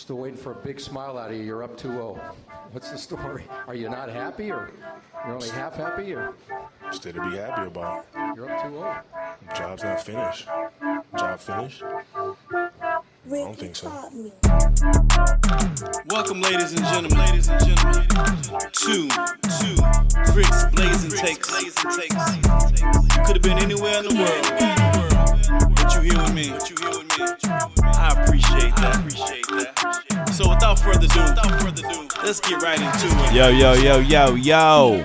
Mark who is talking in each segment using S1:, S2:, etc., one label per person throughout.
S1: Still waiting for a big smile out of you. You're up 2-0. What's the story? Are you not happy, or you're only half happy, or?
S2: Still to be happy about.
S1: You're up 2-0.
S2: Job's not finished. Job finished? I don't think so.
S3: Welcome, ladies and gentlemen, to Rick's Blazin Takes. You could have been anywhere in the world, but you here with me. I appreciate that. So without further ado, let's get right into it.
S4: Yo.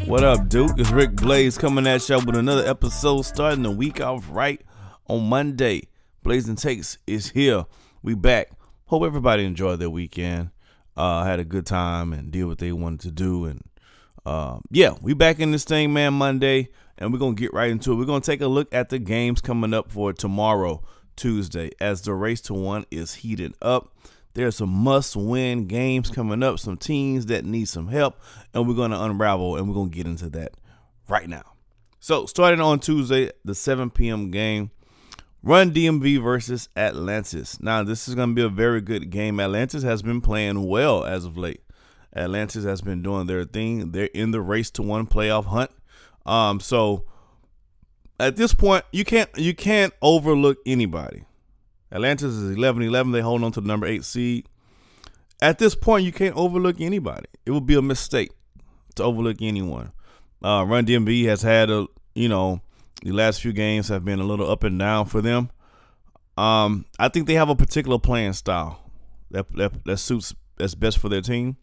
S4: What up, Duke? It's Rick Blaze coming at y'all with another episode, starting the week off right on Monday. Blazin Takes is here. We back. Hope everybody enjoyed their weekend. Had a good time and did what they wanted to do. And we back in this thing, man, Monday, and we're going to get right into it. We're going to take a look at the games coming up for tomorrow, Tuesday, as the race to one is heating up. There's some must-win games coming up, some teams that need some help, and we're going to unravel, and we're going to get into that right now. So, starting on Tuesday, the 7 p.m. game, Run DMV versus Atlantis. Now, this is going to be a very good game. Atlantis has been playing well as of late. Atlantis has been doing their thing. They're in the race to one playoff hunt. So, at this point, you can't overlook anybody. Atlantis is 11-11. They hold on to the number 8 seed. At this point, you can't overlook anybody. It would be a mistake to overlook anyone. Run DMV has had the last few games have been a little up and down for them. I think they have a particular playing style that suits that's best for their team.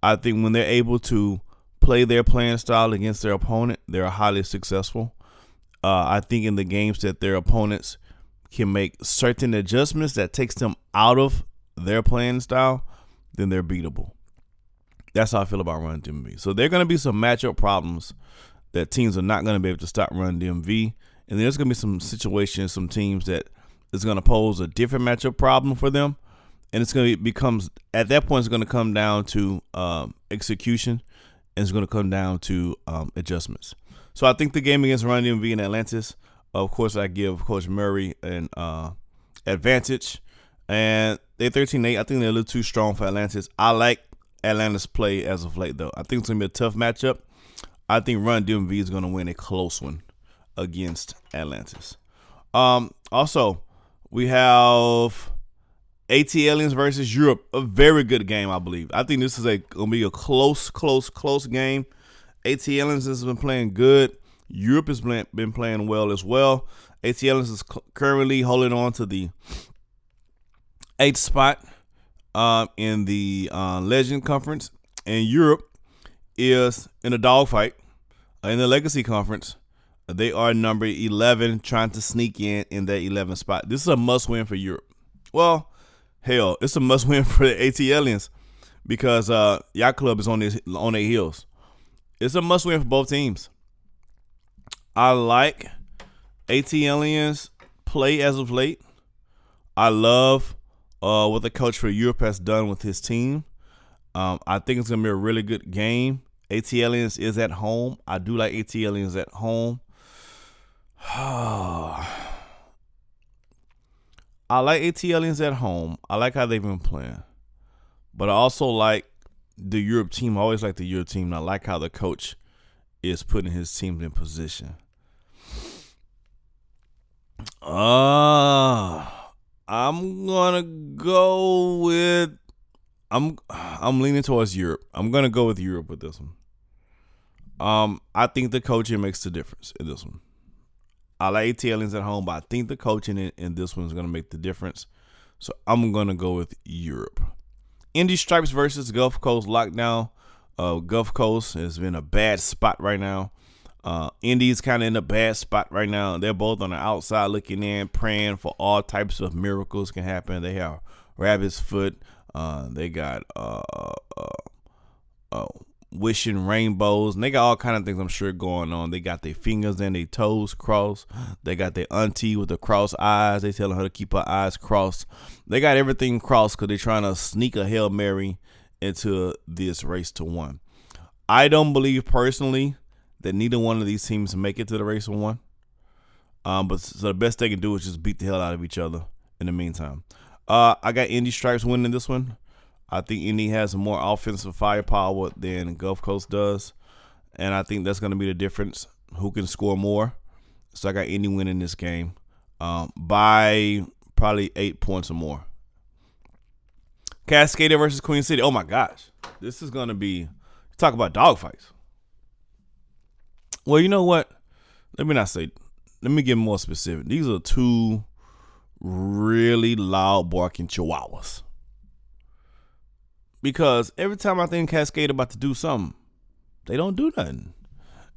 S4: I think when they're able to play their playing style against their opponent, they're highly successful. I think in the games that their opponents can make certain adjustments that takes them out of their playing style, then they're beatable. That's how I feel about Run DMV. So there are going to be some matchup problems that teams are not going to be able to stop Run DMV. And there's going to be some situations, some teams that is going to pose a different matchup problem for them. And it's going to at that point, it's going to come down to execution, and it's going to come down to adjustments. So I think the game against Run DMV and Atlantis, of course, I give Coach Murray an advantage. And they're 13-8. I think they're a little too strong for Atlantis. I like Atlantis' play as of late, though. I think it's going to be a tough matchup. I think Run DMV is going to win a close one against Atlantis. Also, we have AT Aliens versus Europe. A very good game, I believe. I think this is going to be a close game. AT Aliens has been playing good. Europe has been playing well as well. AT Aliens is currently holding on to the 8th spot in the Legend Conference. And Europe is in a dogfight in the Legacy Conference. They are number 11, trying to sneak in that 11th spot. This is a must-win for Europe. Well, hell, it's a must-win for the AT Aliens because Yacht Club is on their heels. It's a must-win for both teams. I like AT Aliens' play as of late. I love what the coach for Europe has done with his team. I think it's going to be a really good game. AT Aliens is at home. I do like AT Aliens at home. I like AT Aliens at home. I like how they've been playing. But I also like the Europe team. I always like the Europe team. And I like how the coach is putting his team in position. I'm gonna go with I'm leaning towards Europe. I'm gonna go with Europe with this one. I think the coaching makes the difference in this one. I like AT Aliens at home, but I think the coaching in this one is gonna make the difference. So I'm gonna go with Europe. Indy Stripes versus Gulf Coast Lockdown. Gulf Coast has been a bad spot right now. Indy's kind of in a bad spot right now. They're both on the outside looking in, praying for all types of miracles can happen. They have rabbit's foot. They got wishing rainbows, and they got all kind of things I'm sure going on. They got their fingers and their toes crossed. They got their auntie with the crossed eyes. They telling her to keep her eyes crossed. They got everything crossed because they're trying to sneak a Hail Mary into this race to one. I don't believe personally that neither one of these teams make it to the race to one. But so the best they can do is just beat the hell out of each other in the meantime. I got Indy Stripes winning this one. I think Indy has more offensive firepower than Gulf Coast does, and I think that's going to be the difference. Who can score more? So I got Indy winning this game by probably 8 points or more. Cascadia versus Queen City. Oh my gosh, this is going to be talk about dogfights. Well, you know what? Let me get more specific. These are two really loud barking chihuahuas. Because every time I think Cascade about to do something, they don't do nothing.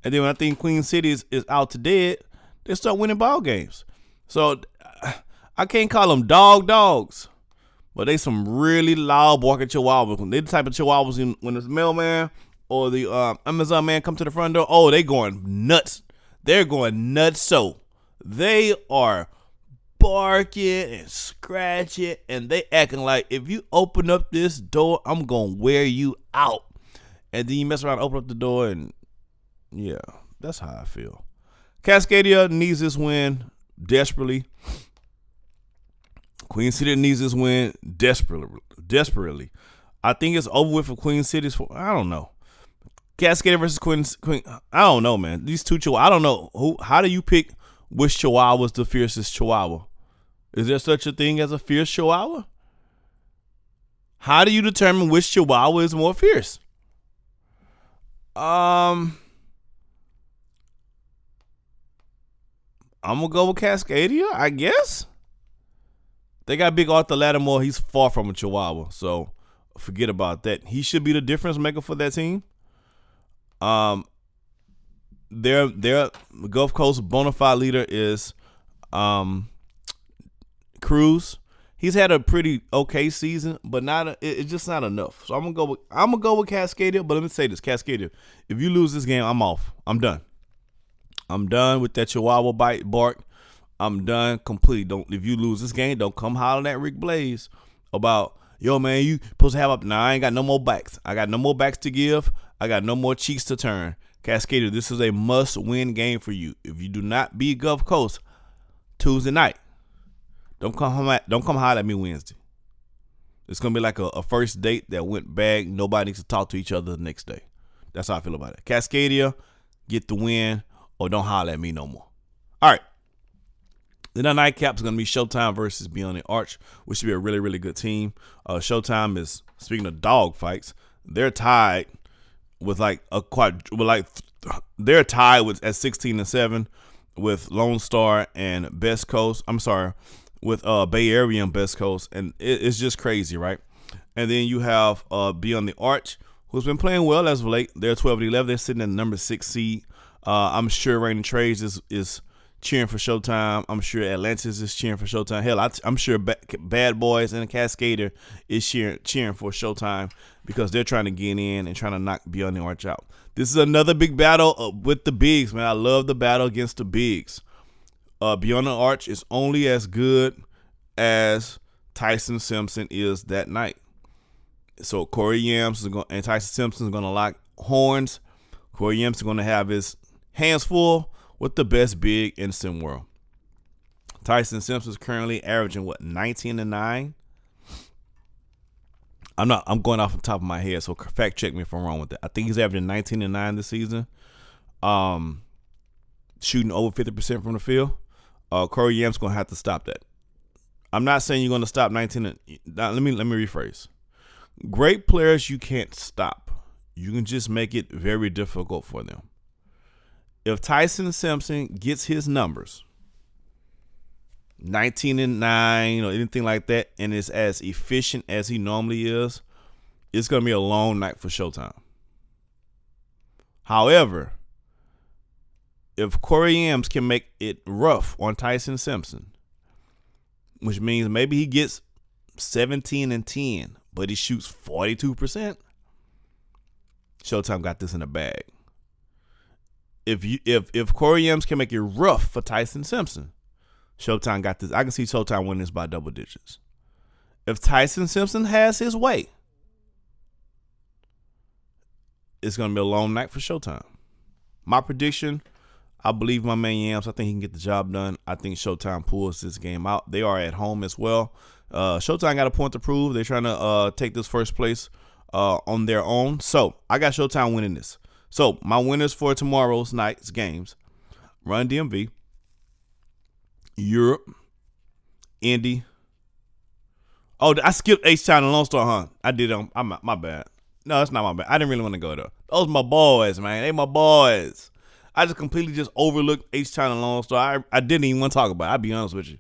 S4: And then when I think Queen City is out to dead, they start winning ball games. So I can't call them dogs, but they some really loud barking chihuahuas. They the type of chihuahuas when the mailman or the Amazon man come to the front door, oh, they going nuts. They're going nuts. So they are barking and scratching, and they acting like if you open up this door, I'm gonna wear you out. And then you mess around, open up the door, and yeah, that's how I feel. Cascadia needs this win desperately. Queen City needs this win desperately. I think it's over with for Queen City. I don't know. Cascadia versus Queen. I don't know, man. These two chihuahuas. I don't know who. How do you pick which chihuahua is the fiercest chihuahua? Is there such a thing as a fierce chihuahua? How do you determine which chihuahua is more fierce? I'm gonna go with Cascadia, I guess. They got big Arthur Lattimore. He's far from a chihuahua, so forget about that. He should be the difference maker for that team. Their Gulf Coast bona fide leader is Cruz. He's had a pretty okay season, but it's just not enough. So I'm gonna go with Cascadia. But let me say this, Cascadia, if you lose this game, I'm off. I'm done. I'm done with that Chihuahua bark. I'm done completely. If you lose this game, don't come hollering at Rick Blaze about, yo man, you supposed to have up. Nah, I ain't got no more backs. I got no more backs to give. I got no more cheeks to turn. Cascadia, this is a must-win game for you. If you do not beat Gulf Coast Tuesday night, don't come holler at me Wednesday. It's gonna be like a first date that went bad. Nobody needs to talk to each other the next day. That's how I feel about it. Cascadia, get the win, or don't holler at me no more. All right. Then our nightcap is going to be Showtime versus Beyond the Arch, which should be a really, really good team. Showtime is, speaking of dog fights, they're tied with they're tied with at 16-7 with Lone Star and Best Coast. I'm sorry, with Bay Area and Best Coast, and it's just crazy, right? And then you have Beyond the Arch, who's been playing well as of late. They're 12-11. They're sitting at the number 6 seed. I'm sure Raymond Trades is cheering for Showtime. I'm sure Atlantis is cheering for Showtime. Hell, I'm sure Bad Boys and Cascadia is cheering for Showtime because they're trying to get in and trying to knock Beyond the Arch out. This is another big battle with the bigs, man. I love the battle against the bigs. Beyond the Arch is only as good as Tyson Simpson is that night. So Corey Yams and Tyson Simpson is going to lock horns. Corey Yams is going to have his hands full with the best big in SimWorld. Tyson Simpson is currently averaging 19-9. I'm going off the top of my head, so fact check me if I'm wrong with that. I think he's averaging 19-9 this season. Shooting over 50% from the field. Corey Yam's gonna have to stop that. I'm not saying you're gonna stop 19. Let me rephrase. Great players you can't stop. You can just make it very difficult for them. If Tyson Simpson gets his numbers, 19-9 or anything like that, and is as efficient as he normally is, it's going to be a long night for Showtime. However, if Corey Yams can make it rough on Tyson Simpson, which means maybe he gets 17-10, but he shoots 42%, Showtime got this in the bag. If Corey Yams can make it rough for Tyson Simpson, Showtime got this. I can see Showtime winning this by double digits. If Tyson Simpson has his way, it's going to be a long night for Showtime. My prediction, I believe my man Yams. I think he can get the job done. I think Showtime pulls this game out. They are at home as well. Showtime got a point to prove. They're trying to take this first place on their own. So I got Showtime winning this. So my winners for tomorrow's night's games: Run DMV, Europe, Indy. Oh, I skipped H-Town and Lone Star, huh? I did. My bad. No, that's not my bad. I didn't really want to go there. Those my boys, man. They my boys. I just completely overlooked H-Town and Lone Star. I didn't even want to talk about it. I'll be honest with you.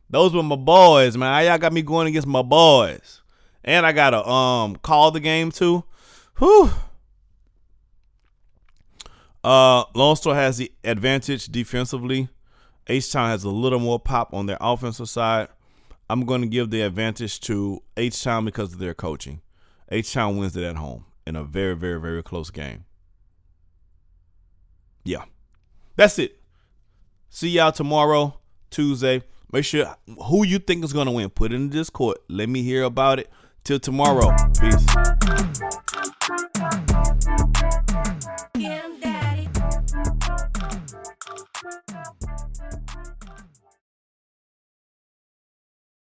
S4: Those were my boys, man. Y'all got me going against my boys. And I got to call the game too. Whew. Lone Star has the advantage defensively. H-Town has a little more pop on their offensive side. I'm going to give the advantage to H-Town because of their coaching. H-Town wins it at home in a very, very, very close game. Yeah. That's it. See y'all tomorrow, Tuesday. Make sure who you think is going to win. Put it in the Discord. Let me hear about it. Till tomorrow. Peace.
S5: Daddy.